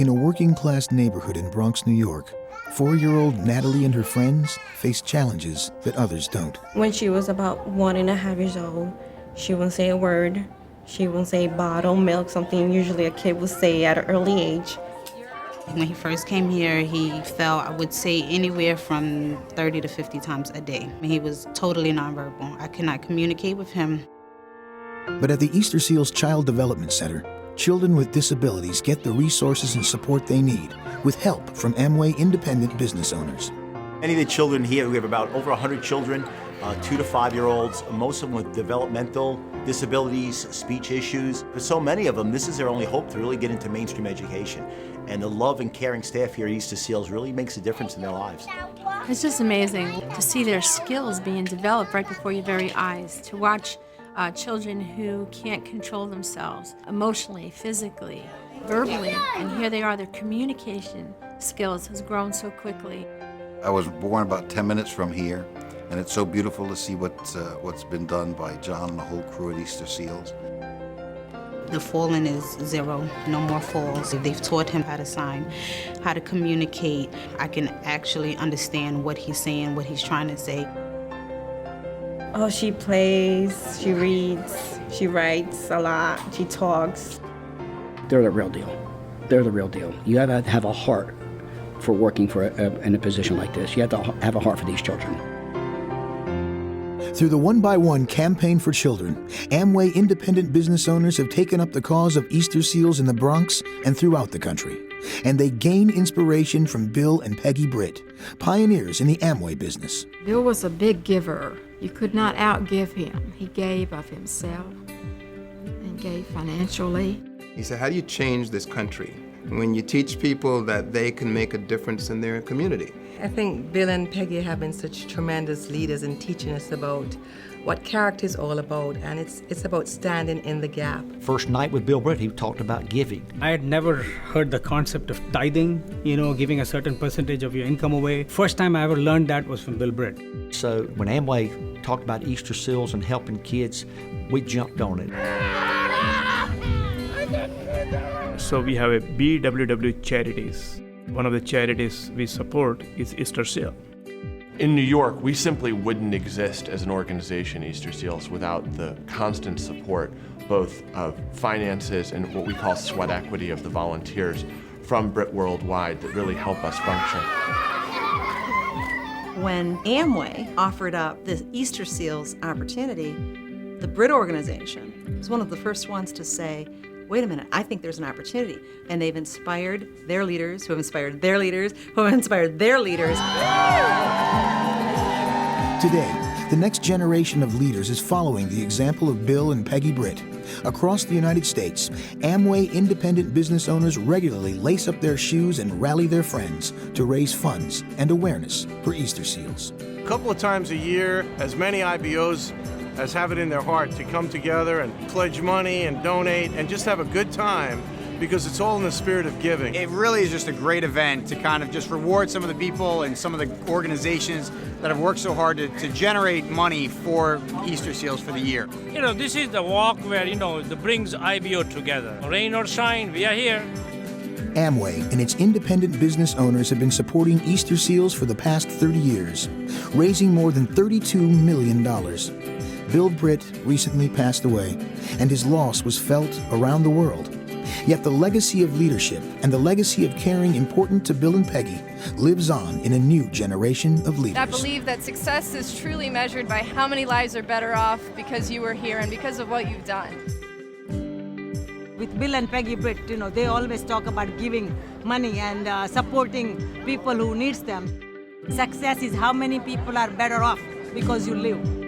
In a working-class neighborhood in Bronx, New York, 4-year-old Natalie and her friends face challenges that others don't. When she was about 1.5 years old, she wouldn't say a word. She wouldn't say bottle, milk, something usually a kid would say at an early age. When he first came here, he fell, I would say, anywhere from 30 to 50 times a day. He was totally nonverbal. I could not communicate with him. But at the Easter Seals Child Development Center, children with disabilities get the resources and support they need with help from Amway independent business owners. Many of the children here, we have about over 100 children, 2 to 5-year-olds, most of them with developmental disabilities, speech issues. For so many of them, this is their only hope to really get into mainstream education. And the love and caring staff here at Easter Seals really makes a difference in their lives. It's just amazing to see their skills being developed right before your very eyes, to watch children who can't control themselves emotionally, physically, verbally, and here they are, their communication skills has grown so quickly. I was born about 10 minutes from here, and it's so beautiful to see what's been done by John and the whole crew at Easter Seals. The falling is 0, no more falls. They've taught him how to sign, how to communicate. I can actually understand what he's saying, what he's trying to say. Oh, she plays, she reads, she writes a lot, she talks. They're the real deal. They're the real deal. You have to have a heart for working in a position like this. You have to have a heart for these children. Through the One by One campaign for children, Amway independent business owners have taken up the cause of Easter Seals in the Bronx and throughout the country. And they gain inspiration from Bill and Peggy Britt, pioneers in the Amway business. Bill was a big giver. You could not outgive him. He gave of himself and gave financially. He said, how do you change this country when you teach people that they can make a difference in their community? I think Bill and Peggy have been such tremendous leaders in teaching us about what character is all about, and it's about standing in the gap. First night with Bill Britt, he talked about giving. I had never heard the concept of tithing, giving a certain percentage of your income away. First time I ever learned that was from Bill Britt. So when Amway talked about Easter Seals and helping kids, we jumped on it. So we have a BWW charities. One of the charities we support is Easter Seal. In New York, we simply wouldn't exist as an organization, Easter Seals, without the constant support, both of finances and what we call sweat equity of the volunteers from Britt Worldwide that really help us function. When Amway offered up the Easter Seals opportunity, the Britt organization was one of the first ones to say, wait a minute, I think there's an opportunity. And they've inspired their leaders, who have inspired their leaders, who have inspired their leaders. Today, the next generation of leaders is following the example of Bill and Peggy Britt. Across the United States, Amway independent business owners regularly lace up their shoes and rally their friends to raise funds and awareness for Easter Seals. A couple of times a year, as many IBOs as have it in their heart to come together and pledge money and donate and just have a good time, because it's all in the spirit of giving. It really is just a great event to kind of just reward some of the people and some of the organizations that have worked so hard to generate money for Easter Seals for the year. This is the walk where, that brings IBO together. Rain or shine, we are here. Amway and its independent business owners have been supporting Easter Seals for the past 30 years, raising more than $32 million. Bill Britt recently passed away, and his loss was felt around the world. Yet the legacy of leadership and the legacy of caring important to Bill and Peggy lives on in a new generation of leaders. I believe that success is truly measured by how many lives are better off because you were here and because of what you've done. With Bill and Peggy Britt, they always talk about giving money and supporting people who needs them. Success is how many people are better off because you live.